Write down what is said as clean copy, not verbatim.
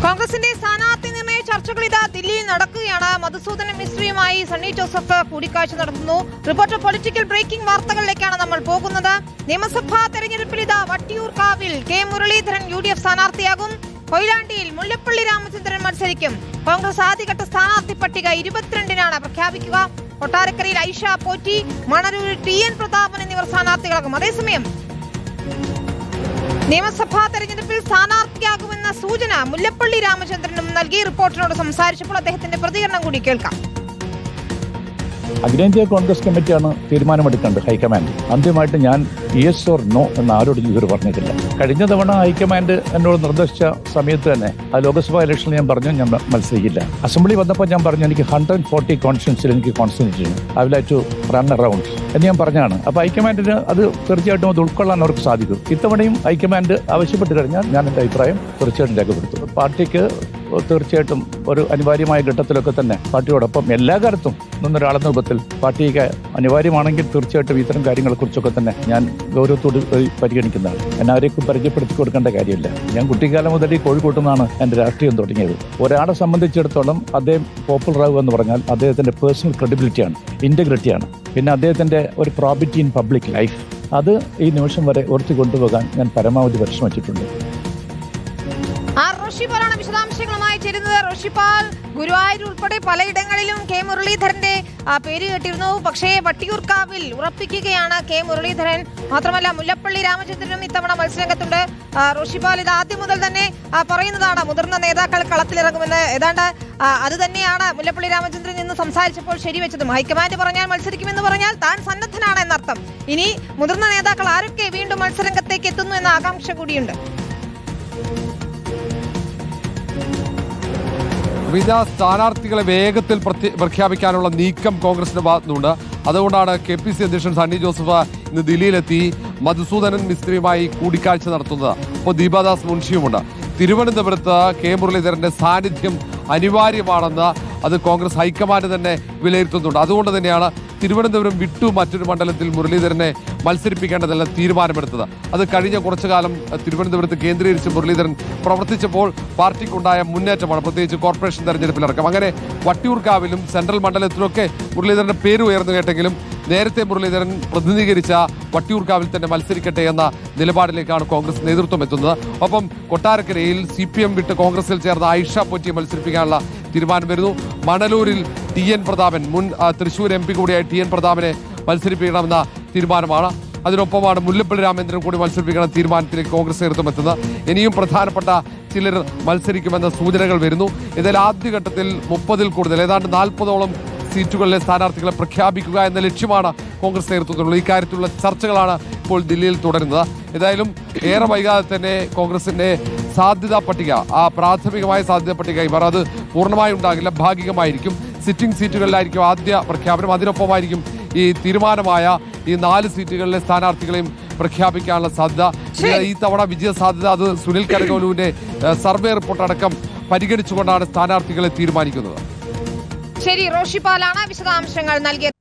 കോൺഗ്രസിന്റെ സ്ഥാനാർത്ഥി നിർണയ ചർച്ചകൾ ഇതാ ദില്ലിയിൽ നടക്കുകയാണ്. മധുസൂദനൻ മിസ്ത്രിയുമായി സണ്ണി ജോസഫ് കൂടിക്കാഴ്ച നടത്തുന്നു. റിപ്പോർട്ടർ പൊളിറ്റിക്കൽ ബ്രേക്കിംഗ് വാർത്തകളിലേക്കാണ് നമ്മൾ പോകുന്നത്. നിയമസഭാ തെരഞ്ഞെടുപ്പിൽ ഇതാ വട്ടിയൂർക്കാവിൽ കെ മുരളീധരൻ UDF സ്ഥാനാർത്ഥിയാകും. കൊയിലാണ്ടിയിൽ മുല്ലപ്പള്ളി രാമചന്ദ്രൻ മത്സരിക്കും. കോൺഗ്രസ് ആദ്യഘട്ട സ്ഥാനാർത്ഥി പട്ടിക 22-നാണ് പ്രഖ്യാപിക്കുക. കൊട്ടാരക്കരയിൽ ഐഷ പോറ്റി, മണലൂരിൽ TN പ്രതാപൻ എന്നിവർ സ്ഥാനാർത്ഥികളാകും. അതേസമയം നിയമസഭാ തെരഞ്ഞെടുപ്പിൽ സ്ഥാനാർത്ഥിയാകുമെന്ന സൂചന മുല്ലപ്പള്ളി രാമചന്ദ്രനും നൽകി. റിപ്പോർട്ടറിനോട് സംസാരിച്ചപ്പോൾ അദ്ദേഹത്തിന്റെ പ്രതികരണം കൂടി കേൾക്കാം. അഖിലേന്ത്യാ കോൺഗ്രസ് കമ്മിറ്റിയാണ് തീരുമാനമെടുക്കേണ്ടത്. ഹൈക്കമാൻഡ് അന്തിമമായിട്ട് ഞാൻ യെസ് ഓർ നോ എന്ന് ആരോടും ഇതുവരെ പറഞ്ഞിട്ടില്ല. കഴിഞ്ഞ തവണ ഹൈക്കമാൻഡ് എന്നോട് നിർദ്ദേശിച്ച സമയത്ത് തന്നെ ആ ലോക്സഭാ ഇലക്ഷനിൽ ഞാൻ പറഞ്ഞു ഞാൻ മത്സരിക്കില്ല. അസംബ്ലി വന്നപ്പോൾ ഞാൻ പറഞ്ഞു എനിക്ക് 140 കോൺസ്റ്റിറ്റ്യൻസിൽ എനിക്ക് കോൺസെൻട്രേറ്റ് ചെയ്യണം, I will have to run around എന്ന് ഞാൻ പറഞ്ഞാണ്. അപ്പോൾ ഹൈക്കമാൻഡിന് അത് തീർച്ചയായിട്ടും അത് ഉൾക്കൊള്ളാൻ അവർക്ക് സാധിക്കും. ഇത്തവണയും ഹൈക്കമാൻഡ് ആവശ്യപ്പെട്ട് കഴിഞ്ഞാൽ ഞാൻ എൻ്റെ അഭിപ്രായം തീർച്ചയായിട്ടും രേഖപ്പെടുത്തും. പാർട്ടിക്ക് തീർച്ചയായിട്ടും ഒരു അനിവാര്യമായ ഘട്ടത്തിലൊക്കെ തന്നെ പാർട്ടിയോടൊപ്പം എല്ലാ കാലത്തും നിന്നൊരാളെന്ന രൂപത്തിൽ പാർട്ടിക്ക് അനിവാര്യമാണെങ്കിൽ തീർച്ചയായിട്ടും ഇത്തരം കാര്യങ്ങളെക്കുറിച്ചൊക്കെ തന്നെ ഞാൻ ഗൗരവത്തോട് പരിഗണിക്കുന്നതാണ്. എന്നെ ആരെയും പരിചയപ്പെടുത്തി കൊടുക്കേണ്ട കാര്യമില്ല. ഞാൻ കുട്ടിക്കാലം മുതൽ ഈ കോഴിക്കോട്ട് നിന്നാണ് എൻ്റെ രാഷ്ട്രീയം തുടങ്ങിയത്. ഒരാളെ സംബന്ധിച്ചിടത്തോളം അദ്ദേഹം പോപ്പുലർ ആവുക എന്ന് പറഞ്ഞാൽ അദ്ദേഹത്തിൻ്റെ പേഴ്സണൽ ക്രെഡിബിലിറ്റിയാണ്, ഇൻറ്റഗ്രിറ്റിയാണ്, പിന്നെ അദ്ദേഹത്തിൻ്റെ ഒരു പ്രോബിറ്റി ഇൻ പബ്ലിക് ലൈഫ്. അത് ഈ നിമിഷം വരെ ഉയർത്തി കൊണ്ടുപോകാൻ ഞാൻ പരമാവധി പരിശ്രമിച്ചിട്ടുണ്ട്. റോഷിപാലാണ് വിശദാംശങ്ങളുമായി ചേരുന്നത്. റോഷിപാൽ, ഗുരുവായൂർ ഉൾപ്പെടെ പലയിടങ്ങളിലും കെ മുരളീധരന്റെ പേര് കേട്ടിരുന്നു. പക്ഷേ വട്ടിയൂർക്കാവിൽ ഉറപ്പിക്കുകയാണ് കെ മുരളീധരൻ. മാത്രമല്ല മുല്ലപ്പള്ളി രാമചന്ദ്രനും ഇത്തവണ മത്സരരംഗത്തുണ്ട്. റോഷിപാൽ, ഇത് ആദ്യം മുതൽ തന്നെ പറയുന്നതാണ് മുതിർന്ന നേതാക്കൾ കളത്തിലിറങ്ങുമെന്ന്. ഏതാണ്ട് അത് തന്നെയാണ് മുല്ലപ്പള്ളി രാമചന്ദ്രൻ ഇന്ന് സംസാരിച്ചപ്പോൾ ശരിവെച്ചതും. ഹൈക്കമാൻഡ് പറഞ്ഞാൽ മത്സരിക്കുമെന്ന് പറഞ്ഞാൽ താൻ സന്നദ്ധനാണ് എന്നർത്ഥം. ഇനി മുതിർന്ന നേതാക്കൾ ആരൊക്കെ വീണ്ടും മത്സരരംഗത്തേക്ക് എത്തുന്നു എന്ന ആകാംക്ഷ കൂടിയുണ്ട്. സ്ഥാനാർത്ഥികളെ വേഗത്തിൽ പ്രഖ്യാപിക്കാനുള്ള നീക്കം കോൺഗ്രസിന്റെ ഭാഗത്തുനിന്നുണ്ട്. അതുകൊണ്ടാണ് KPC അധ്യക്ഷൻ സണ്ണി ജോസഫ് ഇന്ന് ദില്ലിയിലെത്തി മധുസൂദനൻ മിസ്ത്രിയുമായി കൂടിക്കാഴ്ച നടത്തുന്നത്. ഇപ്പോൾ ദീപാദാസ് മുൻഷിയുമുണ്ട്. തിരുവനന്തപുരത്ത് കെ മുരളീധരന്റെ സാന്നിധ്യം അനിവാര്യമാണെന്ന് അത് കോൺഗ്രസ് ഹൈക്കമാൻഡ് തന്നെ വിലയിരുത്തുന്നുണ്ട്. അതുകൊണ്ട് തന്നെയാണ് തിരുവനന്തപുരം വിട്ടു മറ്റൊരു മണ്ഡലത്തിൽ മുരളീധരനെ മത്സരിപ്പിക്കേണ്ടതെല്ലാം തീരുമാനമെടുത്തത്. അത് കഴിഞ്ഞ കുറച്ചു കാലം തിരുവനന്തപുരത്ത് കേന്ദ്രീകരിച്ച് മുരളീധരൻ പ്രവർത്തിച്ചപ്പോൾ പാർട്ടിക്കുണ്ടായ മുന്നേറ്റമാണ്, പ്രത്യേകിച്ച് കോർപ്പറേഷൻ തെരഞ്ഞെടുപ്പിലടക്കം. അങ്ങനെ വട്ടിയൂർക്കാവിലും സെൻട്രൽ മണ്ഡലത്തിലൊക്കെ മുരളീധരന്റെ പേര് ഉയർന്നു കേട്ടെങ്കിലും നേരത്തെ മുരളീധരൻ പ്രതിനിധീകരിച്ച വട്ടിയൂർക്കാവിൽ തന്നെ മത്സരിക്കട്ടെ എന്ന നിലപാടിലേക്കാണ് കോൺഗ്രസ് നേതൃത്വം എത്തുന്നത്. ഒപ്പം കൊട്ടാരക്കരയിൽ CPM വിട്ട് കോൺഗ്രസിൽ ചേർന്ന ഐഷ പോറ്റിയെ മത്സരിപ്പിക്കാനുള്ള തീരുമാനം വരുന്നു. മണലൂരിൽ TN പ്രതാപൻ, മുൻ തൃശ്ശൂർ MP കൂടിയായ TN പ്രതാപനെ മത്സരിപ്പിക്കണമെന്ന തീരുമാനമാണ്. അതിനൊപ്പമാണ് മുല്ലപ്പള്ളി രാമചന്ദ്രൻ കൂടി മത്സരിപ്പിക്കുന്ന തീരുമാനത്തിലേക്ക് കോൺഗ്രസ് നേതൃത്വം എത്തുന്നത്. ഇനിയും പ്രധാനപ്പെട്ട ചിലർ മത്സരിക്കുമെന്ന സൂചനകൾ വരുന്നു. ഇതിൽ ആദ്യഘട്ടത്തിൽ 30-ൽ കൂടുതൽ ഏതാണ്ട് 40ഓളം സീറ്റുകളിലെ സ്ഥാനാർത്ഥികളെ പ്രഖ്യാപിക്കുക എന്ന ലക്ഷ്യമാണ് കോൺഗ്രസ് നേതൃത്വത്തിലുള്ള. ഇക്കാര്യത്തിലുള്ള ചർച്ചകളാണ് ഇപ്പോൾ ദില്ലിയിൽ തുടരുന്നത്. ഏതായാലും ഏറെ വൈകാതെ തന്നെ കോൺഗ്രസിന്റെ സാധ്യതാ പട്ടിക, ആ പ്രാഥമികമായ സാധ്യതാ പട്ടിക ഇവർ അത് പൂർണ്ണമായി ഉണ്ടാകില്ല, ഭാഗികമായിരിക്കും. സിറ്റിംഗ് സീറ്റുകളിലായിരിക്കും ആദ്യ പ്രഖ്യാപനം. അതിനൊപ്പമായിരിക്കും ഈ തീരുമാനമായ ഈ 4 സീറ്റുകളിലെ സ്ഥാനാർത്ഥികളെയും പ്രഖ്യാപിക്കാനുള്ള സാധ്യത. ഈ തവണ വിജയ സാധ്യത അത് സുനിൽ കരകോലുവിന്റെ സർവേ റിപ്പോർട്ട് അടക്കം പരിഗണിച്ചുകൊണ്ടാണ് സ്ഥാനാർത്ഥികളെ തീരുമാനിക്കുന്നത്. ശരി, റോഷിപാലാണ് വിശദാംശങ്ങൾ നൽകിയത്.